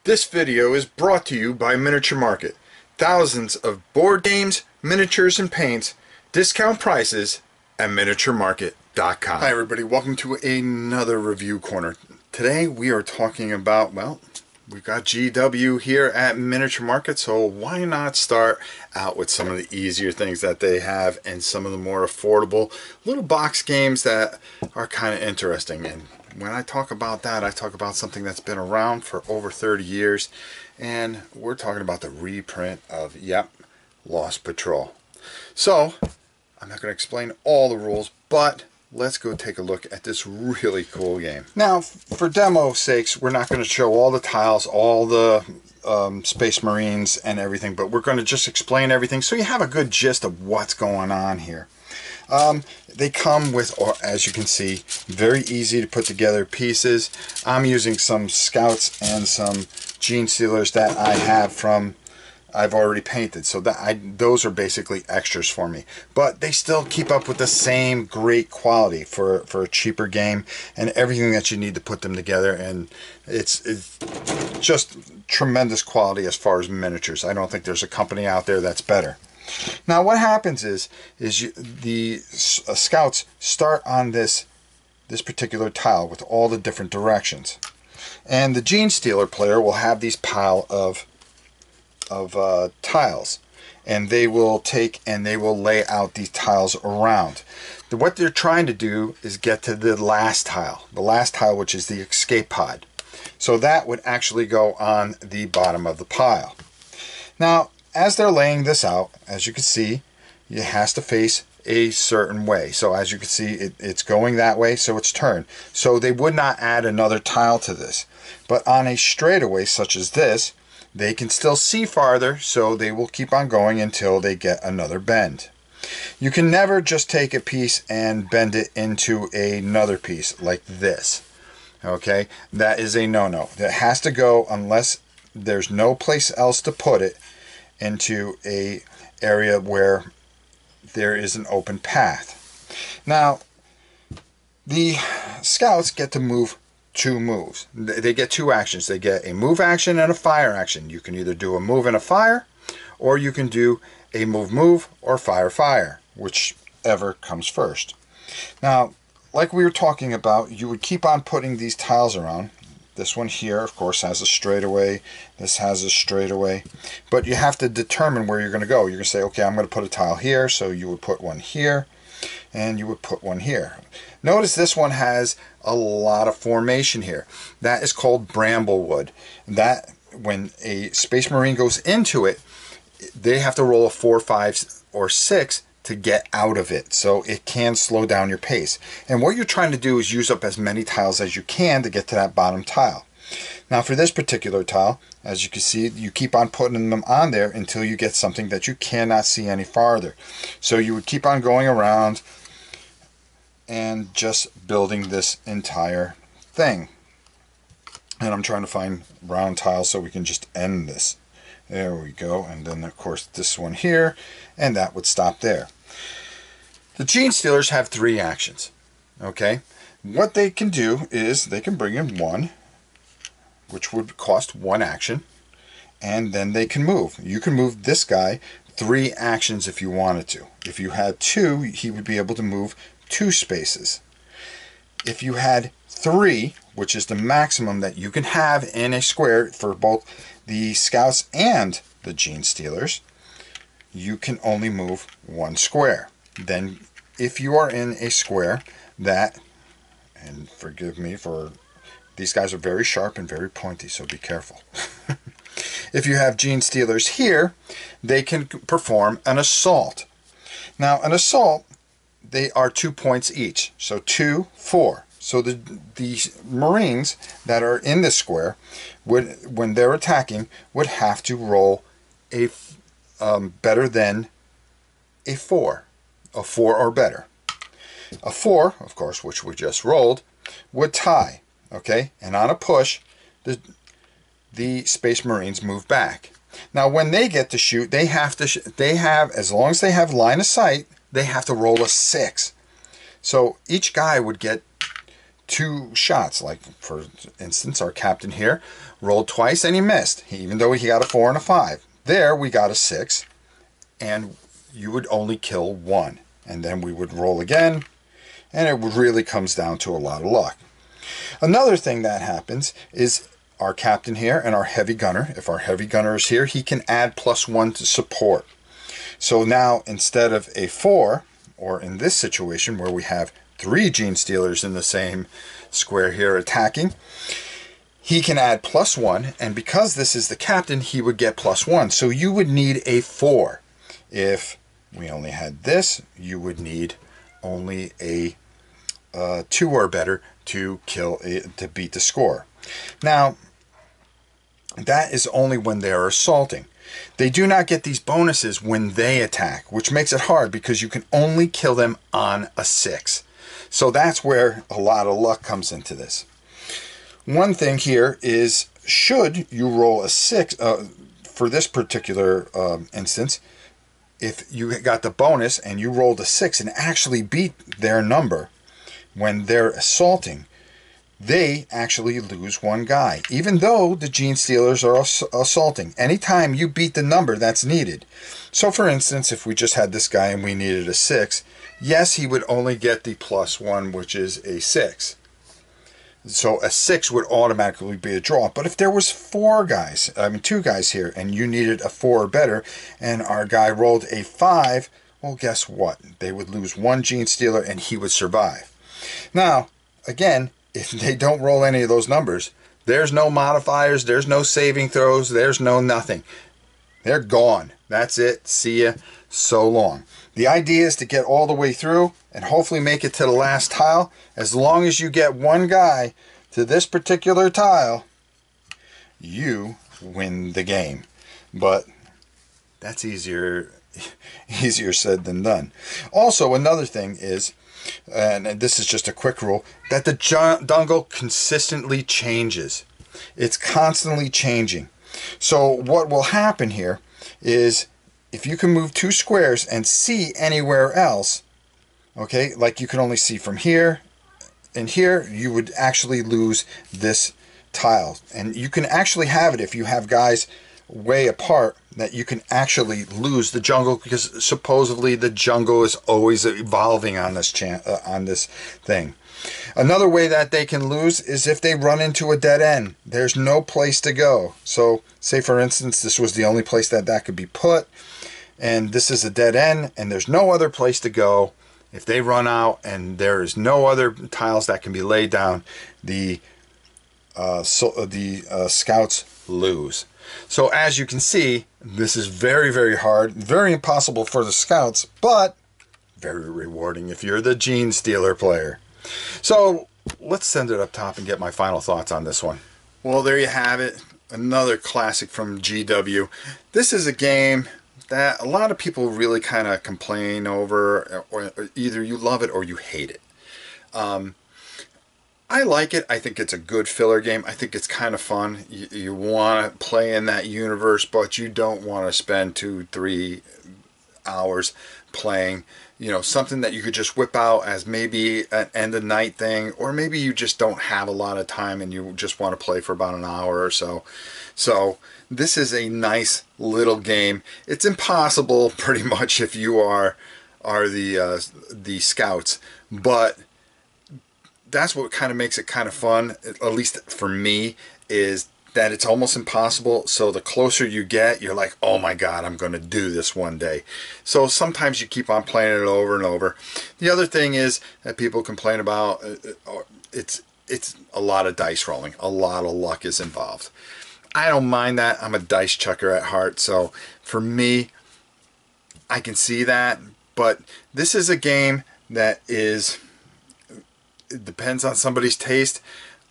This video is brought to you by Miniature Market. Thousands of board games, miniatures, and paints, discount prices at miniaturemarket.com. Hi everybody, welcome to another review corner. Today we are talking about, well, we've got GW here at Miniature Market, so why not start out with some of the easier things that they have and some of the more affordable little box games that are kind of interesting. And when I talk about that, I talk about something that's been around for over 30 years, and we're talking about the reprint of, Lost Patrol. So, I'm not going to explain all the rules, but let's go take a look at this really cool game. Now, for demo's sakes, we're not going to show all the tiles, all the Space Marines and everything, but we're going to just explain everything so you have a good gist of what's going on here. They come with, or as you can see, very easy to put together pieces. I'm using some Scouts and some Genestealers that I have from, I've already painted, so that those are basically extras for me. But they still keep up with the same great quality for a cheaper game and everything that you need to put them together. And it's just tremendous quality as far as miniatures. I don't think there's a company out there that's better. Now what happens is the Scouts start on this particular tile with all the different directions, and the Genestealer player will have these pile of tiles, and they will take and they will lay out these tiles around. What they're trying to do is get to the last tile, which is the escape pod. So that would actually go on the bottom of the pile. Now as they're laying this out, as you can see, it has to face a certain way. So as you can see, it's going that way, so it's turned. So they would not add another tile to this. But on a straightaway such as this, they can still see farther, so they will keep on going until they get another bend. You can never just take a piece and bend it into another piece like this. Okay, that is a no-no. That has to go, unless there's no place else to put it, into a area where there is an open path. Now the Scouts get to move two moves. They get two actions. They get a move action and a fire action. You can either do a move and a fire, or you can do a move or fire, whichever comes first. Now like we were talking about, you would keep on putting these tiles around. This one here, of course, has a straightaway. This has a straightaway. But you have to determine where you're going to go. You're going to say, okay, I'm going to put a tile here. So you would put one here, and you would put one here. Notice this one has a lot of formation here. That is called Bramblewood. That, when a Space Marine goes into it, they have to roll a 4, 5, or 6 to get out of it, so it can slow down your pace. And what you're trying to do is use up as many tiles as you can to get to that bottom tile. Now for this particular tile, as you can see, you keep on putting them on there until you get something that you cannot see any farther. So you would keep on going around and just building this entire thing. And I'm trying to find round tiles so we can just end this. There we go. And then of course this one here, and that would stop there. The Genestealers have 3 actions. Okay, what they can do is they can bring in 1, which would cost 1 action, and then they can move. You can move this guy 3 actions if you wanted to. If you had 2, he would be able to move 2 spaces. If you had 3, which is the maximum that you can have in a square for both the Scouts and the Genestealers, you can only move 1 square. Then if you are in a square that, and forgive me for, these guys are very sharp and very pointy, so be careful. If you have Genestealers here, they can perform an assault. Now an assault, they are 2 points each, so 2, 4. So the Marines that are in this square would, when they're attacking, would have to roll a better than a 4 or better. A 4, of course, which we just rolled, would tie. Okay, and on a push, the Space Marines move back. Now when they get to shoot, they have as long as they have line of sight, they have to roll a 6. So each guy would get two shots. Like, for instance, our captain here rolled twice and he missed, even though he got a 4 and a 5. There we got a 6, and you would only kill one. And then we would roll again, and it really comes down to a lot of luck. Another thing that happens is our captain here and our heavy gunner, if our heavy gunner is here, he can add +1 to support. So now instead of a 4, or in this situation where we have 3 Genestealers in the same square here attacking, he can add +1, and because this is the captain, he would get +1. So you would need a 4. If we only had this, you would need only a 2 or better to beat the score. Now, that is only when they are assaulting. They do not get these bonuses when they attack, which makes it hard because you can only kill them on a 6. So that's where a lot of luck comes into this. One thing here is, should you roll a 6, for this particular instance, if you got the bonus and you rolled a 6 and actually beat their number when they're assaulting, they actually lose one guy, even though the Genestealers are assaulting. Anytime you beat the number that's needed. So for instance, if we just had this guy and we needed a 6, yes, he would only get the +1, which is a 6. So a 6 would automatically be a draw. But if there was 2 guys here, and you needed a 4 or better, and our guy rolled a 5, well, guess what? They would lose one Genestealer and he would survive. Now, again, if they don't roll any of those numbers, there's no modifiers, there's no saving throws, there's no nothing. They're gone. That's it. See ya. So long. The idea is to get all the way through and hopefully make it to the last tile. As long as you get one guy to this particular tile, you win the game. But that's easier said than done. Also, another thing is, and this is just a quick rule, that the jungle consistently changes. It's constantly changing. So what will happen here is, if you can move 2 squares and see anywhere else, okay, like you can only see from here and here, you would actually lose this tile. And you can actually have it if you have guys way apart, that you can actually lose the jungle, because supposedly the jungle is always evolving on this thing. Another way that they can lose is if they run into a dead end. There's no place to go. So say for instance this was the only place that could be put, and this is a dead end and there's no other place to go. If they run out and there is no other tiles that can be laid down, the scouts lose. So as you can see, this is very, very hard, very impossible for the scouts, but very rewarding if you're the Genestealer player. So let's send it up top and get my final thoughts on this one. Well, there you have it. Another classic from GW. This is a game that a lot of people really kind of complain over, or either you love it or you hate it. I like it. I think it's a good filler game. I think it's kind of fun. You want to play in that universe, but you don't want to spend 2-3 hours playing, you know, something that you could just whip out as maybe an end of night thing, or maybe you just don't have a lot of time and you just want to play for about an hour or so. So this is a nice little game. It's impossible pretty much if you are the scouts, but that's what kind of makes it kind of fun, at least for me, is that it's almost impossible. So the closer you get, you're like, oh my god, I'm going to do this one day. So sometimes you keep on playing it over and over. The other thing is that people complain about, it's a lot of dice rolling. A lot of luck is involved. I don't mind that. I'm a dice chucker at heart. So for me, I can see that. But this is a game that is... it depends on somebody's taste.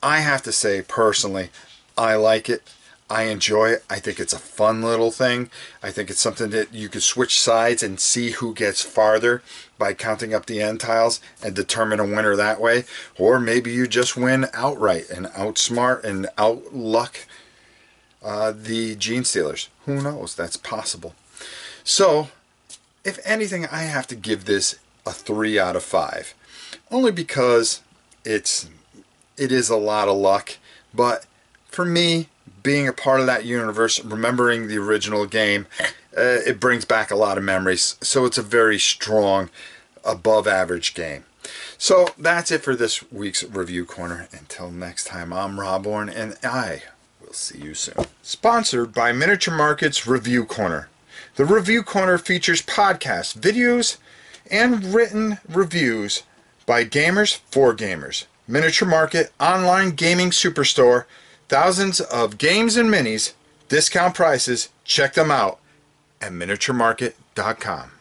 I have to say, personally, I like it. I enjoy it. I think it's a fun little thing. I think it's something that you could switch sides and see who gets farther by counting up the end tiles and determine a winner that way. Or maybe you just win outright and outsmart and outluck the Genestealers. Who knows? That's possible. So, if anything, I have to give this a 3 out of 5. Only because it's it is a lot of luck, but for me, being a part of that universe, remembering the original game, it brings back a lot of memories. So it's a very strong, above average game. So that's it for this week's Review Corner. Until next time, I'm Rob Orne, and I will see you soon. Sponsored by Miniature Market's Review Corner. The Review Corner features podcasts, videos, and written reviews by gamers for gamers. Miniature Market, online gaming superstore, thousands of games and minis, discount prices. Check them out at miniaturemarket.com.